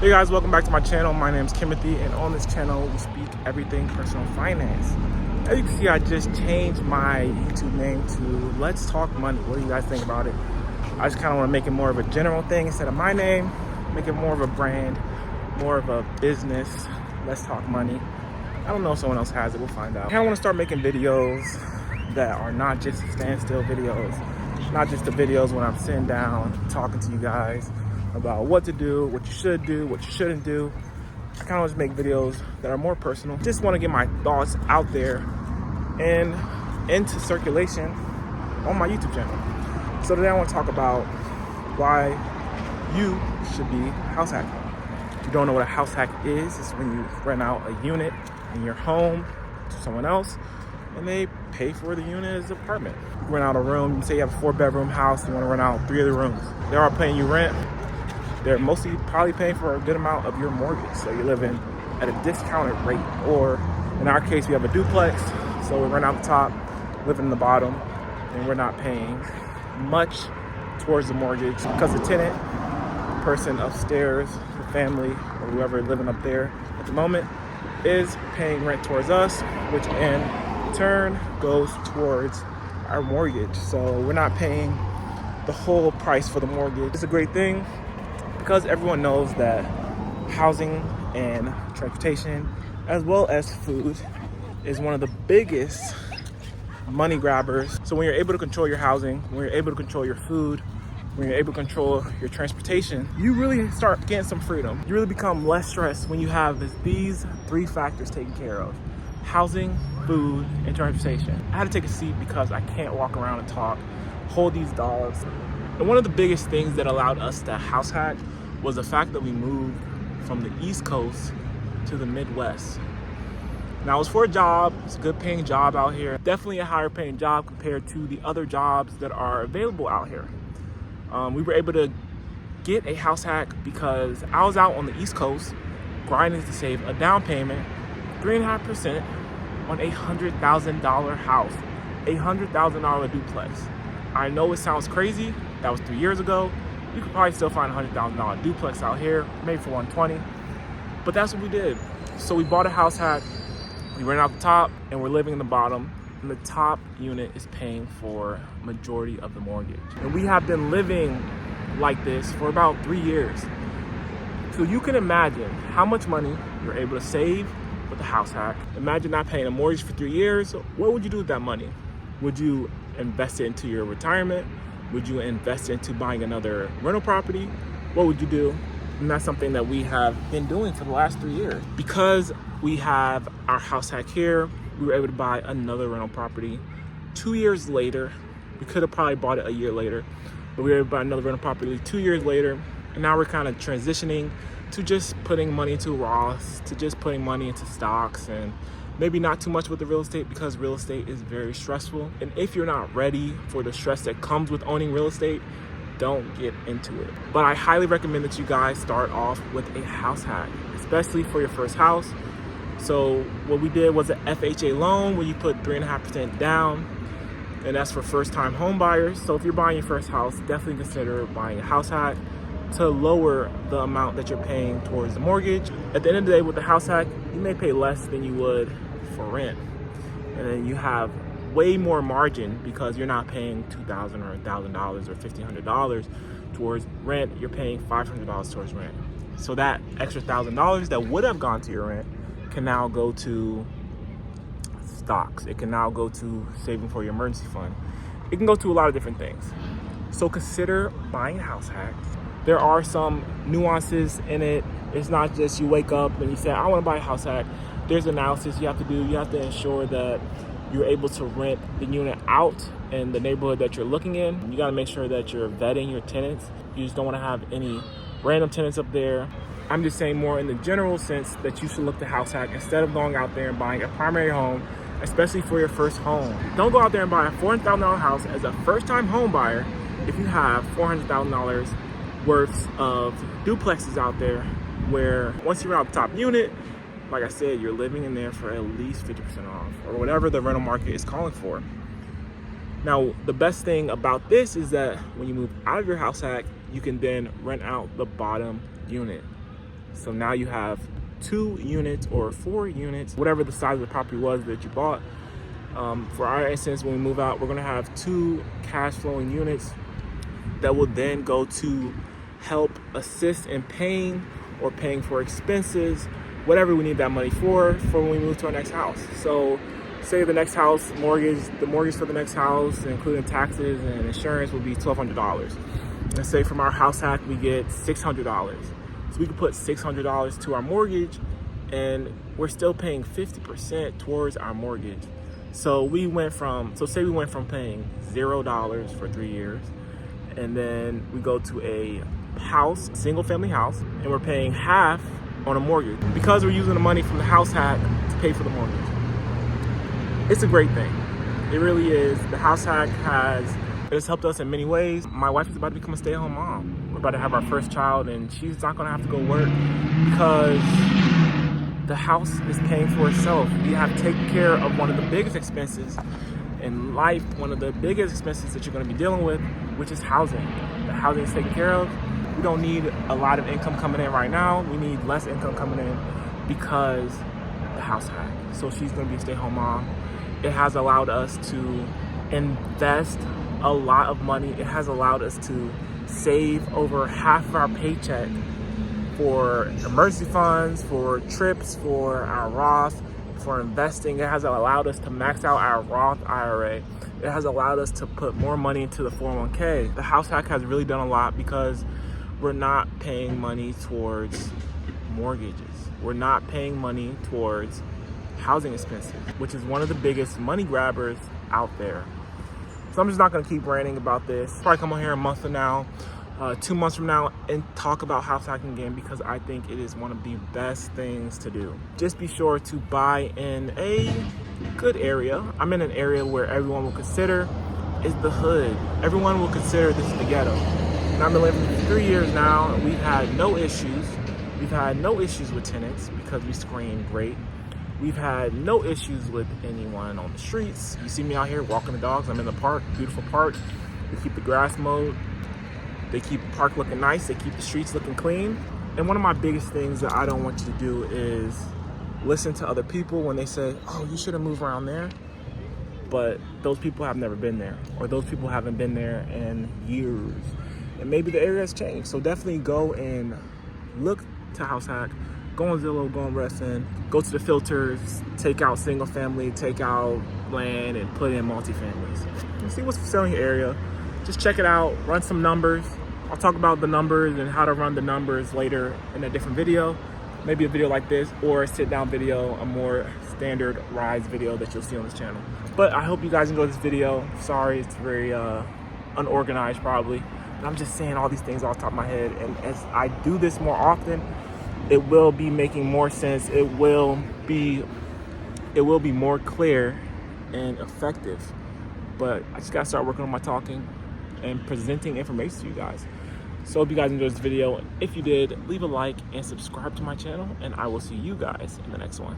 Hey guys, welcome back to my channel. My name is Timothy, and on this channel we speak everything personal finance. As you can see, I just changed my YouTube name to Let's Talk Money. What do you guys think about it? I just kind of want to make it more of a general thing instead of my name, make it more of a brand, more of a business. Let's Talk Money. I don't know if someone else has it, we'll find out. I kind of want to start making videos that are not just standstill videos, not just the videos when I'm sitting down talking to you guys about what to do, what you should do, what you shouldn't do. I kind of just make videos that are more personal. Just want to get my thoughts out there and into circulation on my YouTube channel. So today I want to talk about why you should be house hacking. If you don't know what a house hack is, it's when you rent out a unit in your home to someone else and they pay for the unit as an apartment. You rent out a room, you say you have a 4-bedroom house, you want to rent out 3 of the rooms. They are paying you rent. They're mostly probably paying for a good amount of your mortgage. So you're living at a discounted rate. Or in our case, we have a duplex. So we rent out the top, living in the bottom, and we're not paying much towards the mortgage because the tenant, the person upstairs, the family, or whoever living up there at the moment is paying rent towards us, which in turn goes towards our mortgage. So we're not paying the whole price for the mortgage. It's a great thing, because everyone knows that housing and transportation, as well as food, is one of the biggest money grabbers. So when you're able to control your housing, when you're able to control your food, when you're able to control your transportation, you really start getting some freedom. You really become less stressed when you have these 3 factors taken care of: housing, food, and transportation. I had to take a seat because I can't walk around and talk, hold these dogs. And one of the biggest things that allowed us to house hack was the fact that we moved from the East Coast to the Midwest. Now, it was for a job. It's a good paying job out here. Definitely a higher paying job compared to the other jobs that are available out here. We were able to get a house hack because I was out on the East Coast grinding to save a down payment, 3.5% on a $100,000 house, a $100,000 duplex. I know it sounds crazy. That was 3 years ago. You could probably still find a $100,000 duplex out here, maybe for $120. But that's what we did. So we bought a house hack, we rented out the top, and we're living in the bottom. And the top unit is paying for majority of the mortgage. And we have been living like this for about 3 years. So you can imagine how much money you're able to save with a house hack. Imagine not paying a mortgage for 3 years. What would you do with that money? Would you invest it into your retirement? Would you invest into buying another rental property? What would you do? And that's something that we have been doing for the last 3 years. Because we have our house hack here, we were able to buy another rental property 2 years later. We could have probably bought it a year later, but we were able to buy another rental property 2 years later. And now we're kind of transitioning to just putting money into Roths, to just putting money into stocks, and maybe not too much with the real estate, because real estate is very stressful. And if you're not ready for the stress that comes with owning real estate, don't get into it. But I highly recommend that you guys start off with a house hack, especially for your first house. So what we did was an FHA loan where you put 3.5% down, and that's for first-time home buyers. So if you're buying your first house, definitely consider buying a house hack to lower the amount that you're paying towards the mortgage. At the end of the day, with the house hack, you may pay less than you would for rent. And then you have way more margin because you're not paying $2,000 or $1,000 or $1,500 towards rent. You're paying $500 towards rent. So that extra $1,000 that would have gone to your rent can now go to stocks. It can now go to saving for your emergency fund. It can go to a lot of different things. So consider buying a house hack. There are some nuances in it. It's not just you wake up and you say, I want to buy a house hack. There's analysis you have to do. You have to ensure that you're able to rent the unit out in the neighborhood that you're looking in. You got to make sure that you're vetting your tenants. You just don't want to have any random tenants up there. I'm just saying more in the general sense that you should look to house hack instead of going out there and buying a primary home, especially for your first home. Don't go out there and buy a $400,000 house as a first-time home buyer if you have $400,000 worth of duplexes out there where once you're out the top unit, like I said, you're living in there for at least 50% off or whatever the rental market is calling for. Now, the best thing about this is that when you move out of your house hack, you can then rent out the bottom unit. So now you have 2 units or 4 units, whatever the size of the property was that you bought. For our instance, when we move out, we're gonna have 2 cash flowing units that will then go to help assist in paying or paying for expenses, whatever we need that money for when we move to our next house. So say the next house the mortgage for the next house, including taxes and insurance, will be $1,200. And say from our house hack, we get $600. So we can put $600 to our mortgage and we're still paying 50% towards our mortgage. So say we went from paying $0 for 3 years, and then we go to a house, single family house, and we're paying half on a mortgage because we're using the money from the house hack to pay for the mortgage. It's a great thing. It really is. The house hack has helped us in many ways. My wife is about to become a stay-at-home mom. We're about to have our first child, and she's not gonna have to go work because the house is paying for itself. We have taken care of one of the biggest expenses in life, one of the biggest expenses that you're gonna be dealing with, which is housing. The housing is taken care of. We don't need a lot of income coming in right now. We need less income coming in because the house hack. So she's gonna be a stay-at-home mom. It has allowed us to invest a lot of money. It has allowed us to save over half of our paycheck for emergency funds, for trips, for our Roth, for investing. It has allowed us to max out our Roth IRA. It has allowed us to put more money into the 401k. The house hack has really done a lot because we're not paying money towards mortgages. We're not paying money towards housing expenses, which is one of the biggest money grabbers out there. So I'm just not gonna keep ranting about this. Probably come on here a month from now, 2 months from now, and talk about house hacking again because I think it is one of the best things to do. Just be sure to buy in a good area. I'm in an area where everyone will consider is the hood. Everyone will consider this is the ghetto. And I've been living for 3 years now, and we've had no issues. We've had no issues with tenants because we screen great. We've had no issues with anyone on the streets. You see me out here walking the dogs. I'm in the park, beautiful park. We keep the grass mowed. They keep the park looking nice. They keep the streets looking clean. And one of my biggest things that I don't want you to do is listen to other people when they say, oh, you shouldn't move around there. But those people have never been there, or those people haven't been there in years. And maybe the area has changed. So definitely go and look to house hack. Go on Zillow, go on Redfin, go to the filters, take out single family, take out land, and put in multifamilies. And see what's for sale in your area. Just check it out, run some numbers. I'll talk about the numbers and how to run the numbers later in a different video. Maybe a video like this, or a sit down video, a more standardized video that you'll see on this channel. But I hope you guys enjoyed this video. Sorry, it's very unorganized probably. And I'm just saying all these things off the top of my head. And as I do this more often, it will be making more sense. It will be more clear and effective. But I just gotta start working on my talking and presenting information to you guys. So hope you guys enjoyed this video. If you did, leave a like and subscribe to my channel, and I will see you guys in the next one.